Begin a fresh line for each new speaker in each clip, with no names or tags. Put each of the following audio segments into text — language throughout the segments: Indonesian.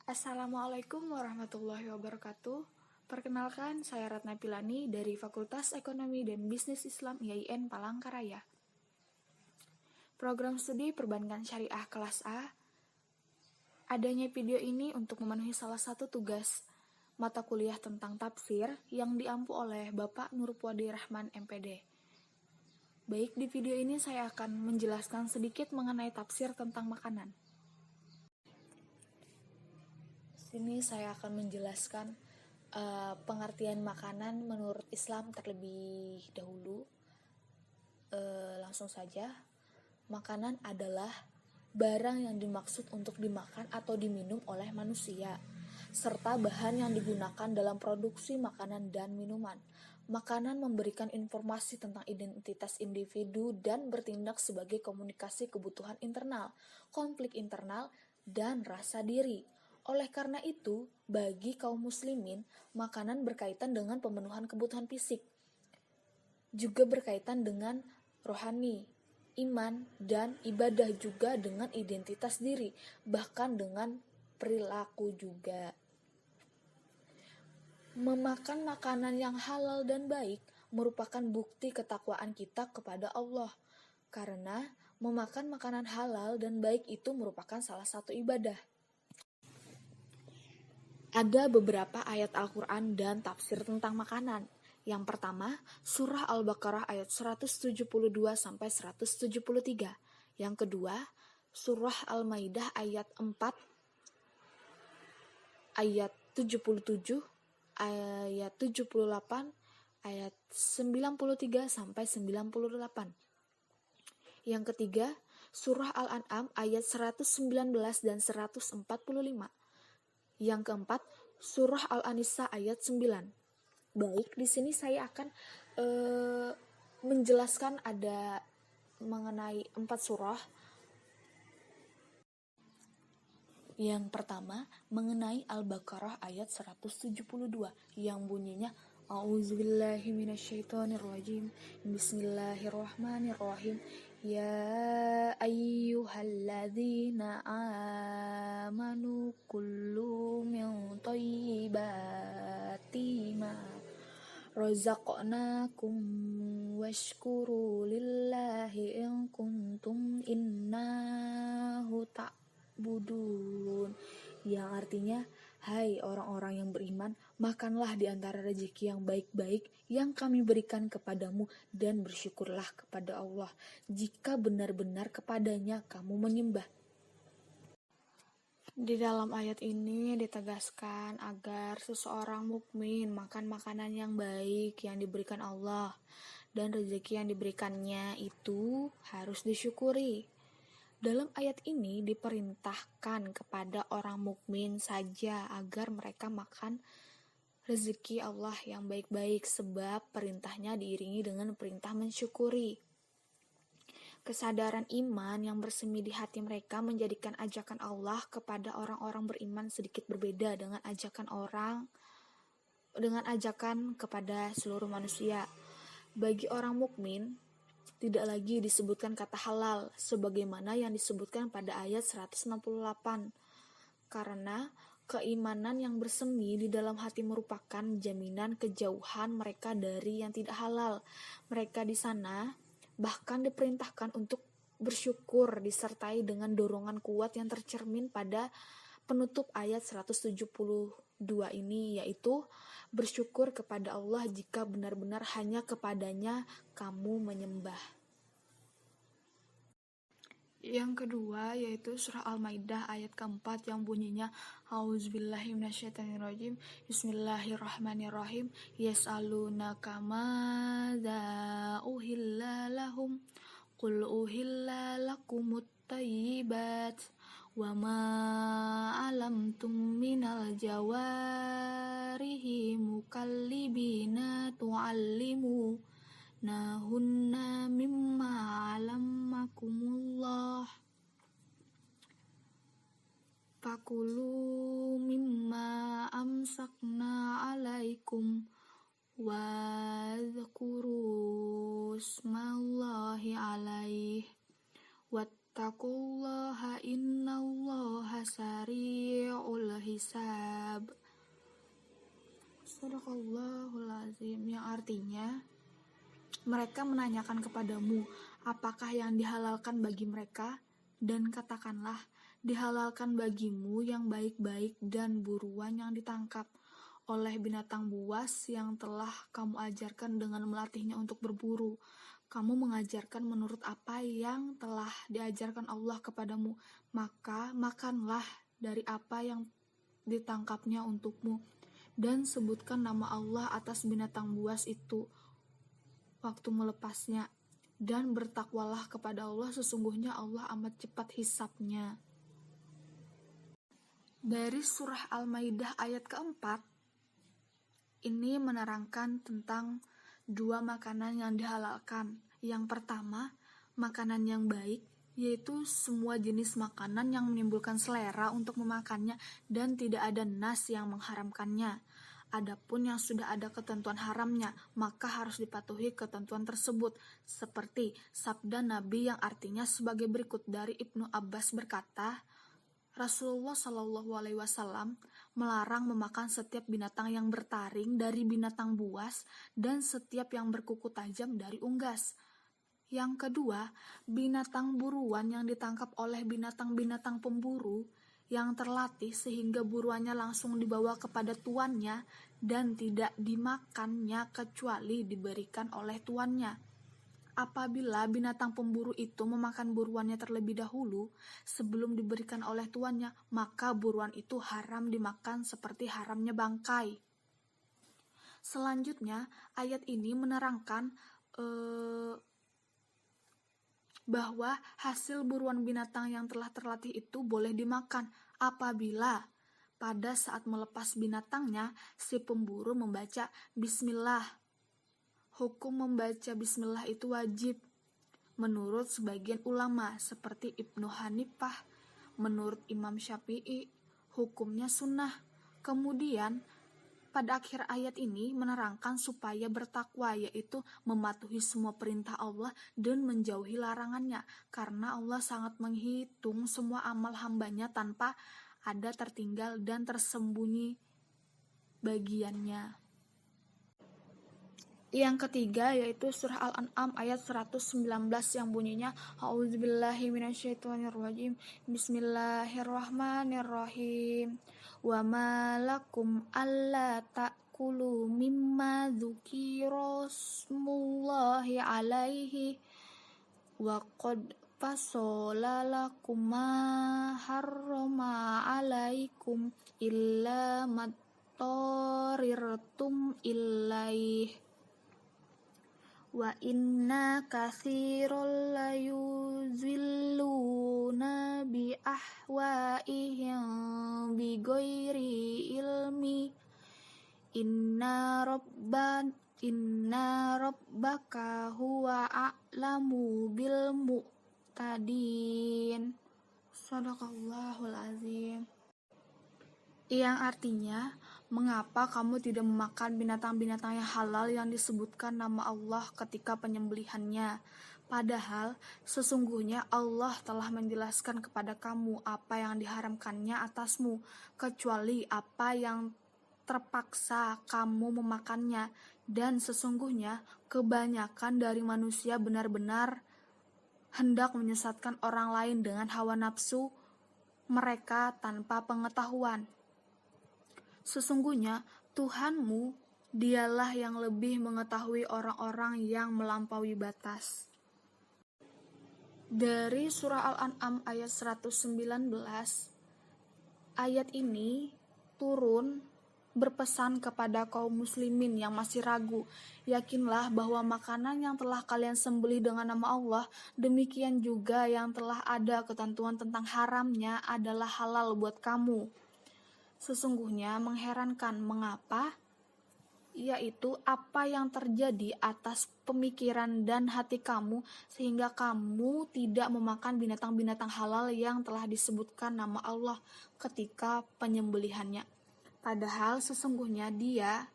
Assalamualaikum warahmatullahi wabarakatuh. Perkenalkan, saya Ratna Pilani dari Fakultas Ekonomi dan Bisnis Islam IAIN Palangkaraya. Program studi Perbankan Syariah kelas A. Adanya video ini untuk memenuhi salah satu tugas mata kuliah tentang tafsir yang diampu oleh Bapak Nurpuadi Rahman MPD. Baik, di video ini saya akan menjelaskan sedikit mengenai tafsir tentang makanan. Sini saya akan menjelaskan pengertian makanan menurut Islam terlebih dahulu. Langsung saja, makanan adalah barang yang dimaksud untuk dimakan atau diminum oleh manusia, serta bahan yang digunakan dalam produksi makanan dan minuman. Makanan memberikan informasi tentang identitas individu dan bertindak sebagai komunikasi kebutuhan internal, konflik internal, dan rasa diri. Oleh karena itu, bagi kaum muslimin, makanan berkaitan dengan pemenuhan kebutuhan fisik, juga berkaitan dengan rohani, iman, dan ibadah, juga dengan identitas diri, bahkan dengan perilaku juga. Memakan makanan yang halal dan baik merupakan bukti ketakwaan kita kepada Allah, karena memakan makanan halal dan baik itu merupakan salah satu ibadah. Ada beberapa ayat Al-Quran dan tafsir tentang makanan. Yang pertama, surah Al-Baqarah ayat 172-173. Yang kedua, surah Al-Maidah ayat 4, ayat 77, ayat 78, ayat 93-98. Yang ketiga, surah Al-An'am ayat 119 dan 145. Yang keempat, surah Al-An-Nisa ayat 9. Baik, di sini saya akan menjelaskan ada mengenai 4 surah. Yang pertama, mengenai Al-Baqarah ayat 172 yang bunyinya A'udzubillahi minasyaitonirrajim. Bismillahirrahmanirrahim. Ya ayyuhalladzina amanu kullu min thayyibati ma razaqnakum washkuru lillahi in kuntum innahu ta'budun, yang artinya, hai orang-orang yang beriman, makanlah di antara rezeki yang baik-baik yang kami berikan kepadamu dan bersyukurlah kepada Allah jika benar-benar kepadanya kamu menyembah. Di dalam ayat ini ditegaskan agar seseorang mukmin makan makanan yang baik yang diberikan Allah, dan rezeki yang diberikannya itu harus disyukuri. Dalam ayat ini diperintahkan kepada orang mukmin saja agar mereka makan rezeki Allah yang baik-baik, sebab perintahnya diiringi dengan perintah mensyukuri. Kesadaran iman yang bersemi di hati mereka menjadikan ajakan Allah kepada orang-orang beriman sedikit berbeda dengan ajakan kepada seluruh manusia. Bagi orang mukmin, tidak lagi disebutkan kata halal sebagaimana yang disebutkan pada ayat 168, karena keimanan yang bersemi di dalam hati merupakan jaminan kejauhan mereka dari yang tidak halal. Mereka di sana bahkan diperintahkan untuk bersyukur disertai dengan dorongan kuat yang tercermin pada penutup ayat 172 ini, yaitu bersyukur kepada Allah jika benar-benar hanya kepadanya kamu menyembah. Yang kedua yaitu surah Al-Maidah ayat keempat yang bunyinya A'udzubillahi minasyaitonirrajim. Bismillahirrahmanirrahim. Yas'alunaka madza uhilla lahum qul uhilla lakumut thayyibat wa ma alamtum minal jawarihi mukallibina tu'allimu nahunna mimma alamakumullah fakulu mimma amsakna alaikum wa dzkuru smallahi alaih wattaqullaha innallaha sari'ul hisab. Shadaqallahul azim. Yang artinya, mereka menanyakan kepadamu, apakah yang dihalalkan bagi mereka? Dan katakanlah, dihalalkan bagimu yang baik-baik dan buruan yang ditangkap oleh binatang buas yang telah kamu ajarkan dengan melatihnya untuk berburu. Kamu mengajarkan menurut apa yang telah diajarkan Allah kepadamu, maka makanlah dari apa yang ditangkapnya untukmu, dan sebutkan nama Allah atas binatang buas itu waktu melepasnya, dan bertakwalah kepada Allah, sesungguhnya Allah amat cepat hisabnya. Dari surah Al-Maidah ayat keempat, ini menerangkan tentang dua makanan yang dihalalkan. Yang pertama, makanan yang baik, yaitu semua jenis makanan yang menimbulkan selera untuk memakannya dan tidak ada nas yang mengharamkannya. Adapun yang sudah ada ketentuan haramnya, maka harus dipatuhi ketentuan tersebut. Seperti sabda Nabi yang artinya sebagai berikut. Dari Ibnu Abbas berkata, Rasulullah SAW melarang memakan setiap binatang yang bertaring dari binatang buas dan setiap yang berkuku tajam dari unggas. Yang kedua, binatang buruan yang ditangkap oleh binatang-binatang pemburu yang terlatih sehingga buruannya langsung dibawa kepada tuannya dan tidak dimakannya kecuali diberikan oleh tuannya. Apabila binatang pemburu itu memakan buruannya terlebih dahulu sebelum diberikan oleh tuannya, maka buruan itu haram dimakan seperti haramnya bangkai. Selanjutnya, ayat ini menerangkan bahwa hasil buruan binatang yang telah terlatih itu boleh dimakan apabila pada saat melepas binatangnya si pemburu membaca bismillah. Hukum membaca bismillah itu wajib menurut sebagian ulama seperti Ibnu Hanifah. Menurut Imam Syafi'i, hukumnya sunnah. Kemudian pada akhir ayat ini menerangkan supaya bertakwa, yaitu mematuhi semua perintah Allah dan menjauhi larangannya, karena Allah sangat menghitung semua amal hambanya tanpa ada tertinggal dan tersembunyi bagiannya. Yang ketiga yaitu surah Al-An'am ayat 119 yang bunyinya A'udzubillahi minasyaitonirrajim. Bismillahirrahmanirrahim. Wa ma lakum alla ta'kulu mimma dzukira smullahi alaihi wa qad fasola lakum ma harrama alaikum illa mattorirtum ilaih wa inna katsirol layuzilluna bi ahwaihim bi ghairi ilmi inna rabbaka huwa a'lamu bil mu'tadin. Shadaqallahul azim. Yang artinya, mengapa kamu tidak memakan binatang-binatang yang halal yang disebutkan nama Allah ketika penyembelihannya? Padahal sesungguhnya Allah telah menjelaskan kepada kamu apa yang diharamkannya atasmu, kecuali apa yang terpaksa kamu memakannya. Dan sesungguhnya kebanyakan dari manusia benar-benar hendak menyesatkan orang lain dengan hawa nafsu mereka tanpa pengetahuan. Sesungguhnya Tuhanmu, dialah yang lebih mengetahui orang-orang yang melampaui batas. Dari surah Al-An'am ayat 119, ayat ini turun berpesan kepada kaum muslimin yang masih ragu. Yakinlah bahwa makanan yang telah kalian sembelih dengan nama Allah, demikian juga yang telah ada ketentuan tentang haramnya adalah halal buat kamu. Sesungguhnya mengherankan mengapa, yaitu apa yang terjadi atas pemikiran dan hati kamu sehingga kamu tidak memakan binatang-binatang halal yang telah disebutkan nama Allah ketika penyembelihannya. Padahal sesungguhnya Dia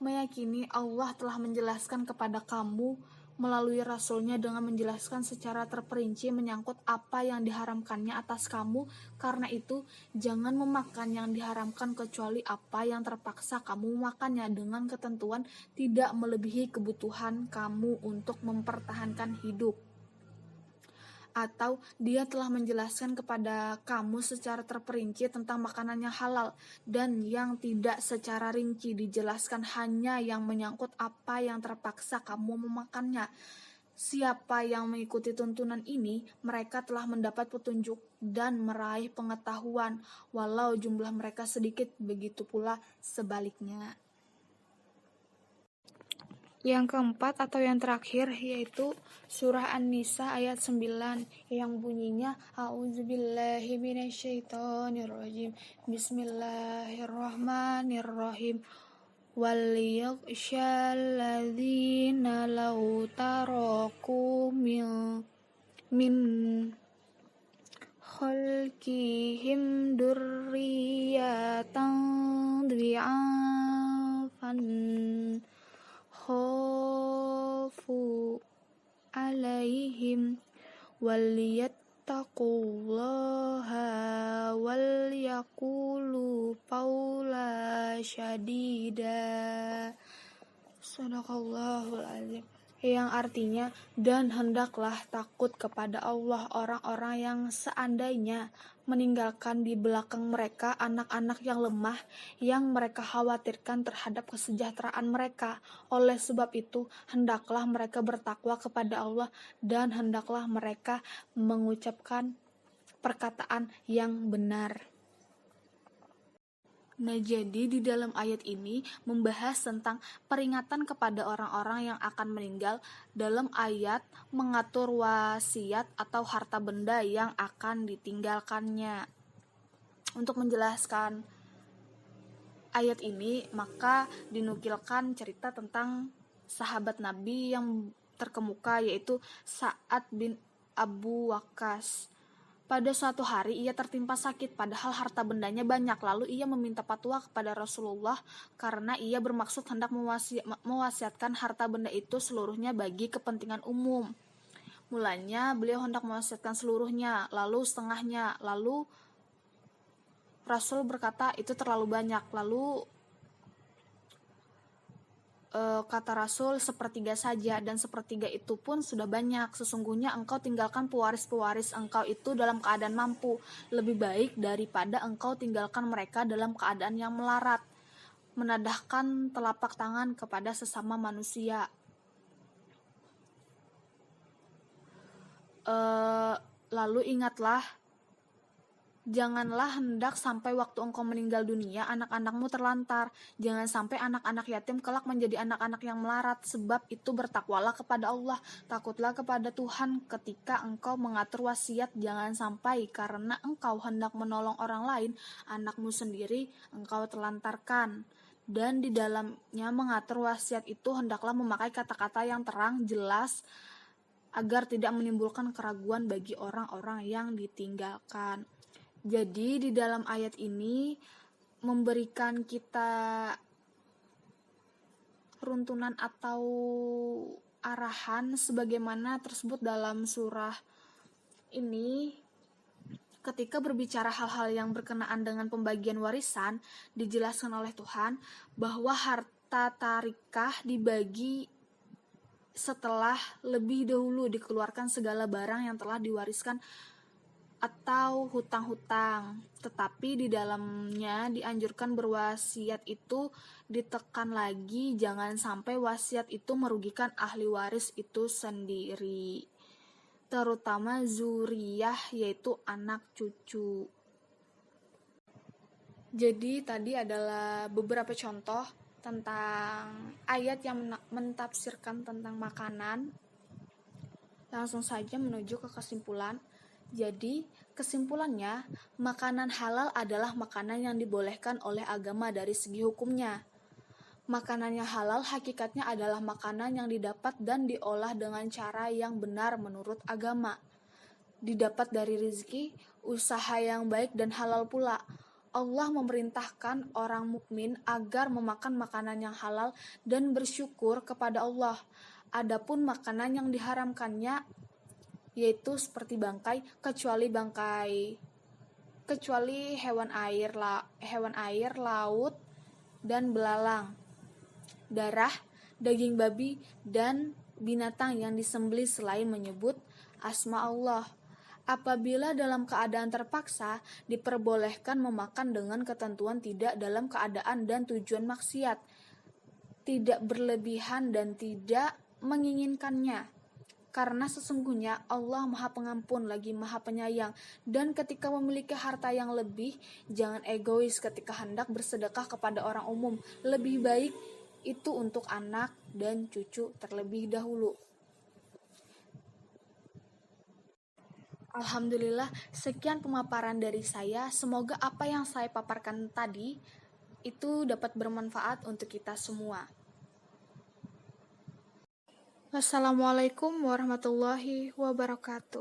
meyakini Allah telah menjelaskan kepada kamu
melalui Rasulnya dengan menjelaskan secara terperinci menyangkut apa yang diharamkannya atas kamu. Karena itu, jangan memakan yang diharamkan kecuali apa yang terpaksa kamu makannya dengan ketentuan tidak melebihi kebutuhan kamu untuk mempertahankan hidup. Atau dia telah menjelaskan kepada kamu secara terperinci tentang makanan yang halal dan yang tidak secara rinci dijelaskan, hanya yang menyangkut apa yang terpaksa kamu memakannya. Siapa yang mengikuti tuntunan ini, mereka telah mendapat petunjuk dan meraih pengetahuan, walau jumlah mereka sedikit, begitu pula sebaliknya. Yang keempat atau yang terakhir yaitu surah An-Nisa ayat 9 yang bunyinya A'udzubillahi minasyaitonirrajim. Bismillahirrahmanirrahim. Wal yakhshal ladzina law taraku min khalqihim durriyatan dhi'afan khafu alaihim waliyattaqullaha wal yaqulu qawla syadida. Sadaqallahul azim. Yang artinya, dan hendaklah takut kepada Allah orang-orang yang seandainya meninggalkan di belakang mereka anak-anak yang lemah yang mereka khawatirkan terhadap kesejahteraan mereka. Oleh sebab itu, hendaklah mereka bertakwa kepada Allah dan hendaklah mereka mengucapkan perkataan yang benar. Nah, jadi di dalam ayat ini membahas tentang peringatan kepada orang-orang yang akan meninggal. Dalam ayat mengatur wasiat atau harta benda yang akan ditinggalkannya. Untuk menjelaskan ayat ini, maka dinukilkan cerita tentang sahabat Nabi yang terkemuka, yaitu Sa'ad bin Abu Waqqas. Pada suatu hari ia tertimpa sakit padahal harta bendanya banyak, lalu ia meminta fatwa kepada Rasulullah karena ia bermaksud hendak mewasiatkan harta benda itu seluruhnya bagi kepentingan umum. Mulanya beliau hendak mewasiatkan seluruhnya, lalu setengahnya, lalu Rasul berkata itu terlalu banyak. Lalu kata Rasul, sepertiga saja, dan sepertiga itu pun sudah banyak. Sesungguhnya engkau tinggalkan pewaris-pewaris engkau itu dalam keadaan mampu, lebih baik daripada engkau tinggalkan mereka dalam keadaan yang melarat. Menadahkan telapak tangan kepada sesama manusia. Lalu ingatlah, janganlah hendak sampai waktu engkau meninggal dunia anak-anakmu terlantar. Jangan sampai anak-anak yatim kelak menjadi anak-anak yang melarat. Sebab itu bertakwalah kepada Allah, takutlah kepada Tuhan ketika engkau mengatur wasiat. Jangan sampai karena engkau hendak menolong orang lain, anakmu sendiri engkau terlantarkan. Dan di dalamnya mengatur wasiat itu hendaklah memakai kata-kata yang terang, jelas, agar tidak menimbulkan keraguan bagi orang-orang yang ditinggalkan. Jadi di dalam ayat ini memberikan kita runtunan atau arahan sebagaimana tersebut dalam surah ini. Ketika berbicara hal-hal yang berkenaan dengan pembagian warisan, dijelaskan oleh Tuhan bahwa harta tarikah dibagi setelah lebih dahulu dikeluarkan segala barang yang telah diwariskan atau hutang-hutang. Tetapi di dalamnya dianjurkan berwasiat itu ditekan lagi, jangan sampai wasiat itu merugikan ahli waris itu sendiri, terutama zuriyah, yaitu anak cucu. Jadi tadi adalah beberapa contoh tentang ayat yang mentafsirkan tentang makanan. Langsung saja menuju ke kesimpulan. Jadi, kesimpulannya, makanan halal adalah makanan yang dibolehkan oleh agama dari segi hukumnya. Makanan yang halal hakikatnya adalah makanan yang didapat dan diolah dengan cara yang benar menurut agama. Didapat dari rezeki, usaha yang baik dan halal pula. Allah memerintahkan orang mukmin agar memakan makanan yang halal dan bersyukur kepada Allah. Adapun makanan yang diharamkannya yaitu seperti bangkai, kecuali hewan air, laut, dan belalang, darah, daging babi, dan binatang yang disembelih selain menyebut asma Allah. Apabila dalam keadaan terpaksa, diperbolehkan memakan dengan ketentuan tidak dalam keadaan dan tujuan maksiat, tidak berlebihan dan tidak menginginkannya. Karena sesungguhnya Allah Maha Pengampun lagi Maha Penyayang, dan ketika memiliki harta yang lebih, jangan egois ketika hendak bersedekah kepada orang umum. Lebih baik itu untuk anak dan cucu terlebih dahulu. Alhamdulillah, sekian pemaparan dari saya. Semoga apa yang saya paparkan tadi itu dapat bermanfaat untuk kita semua. Wassalamualaikum warahmatullahi wabarakatuh.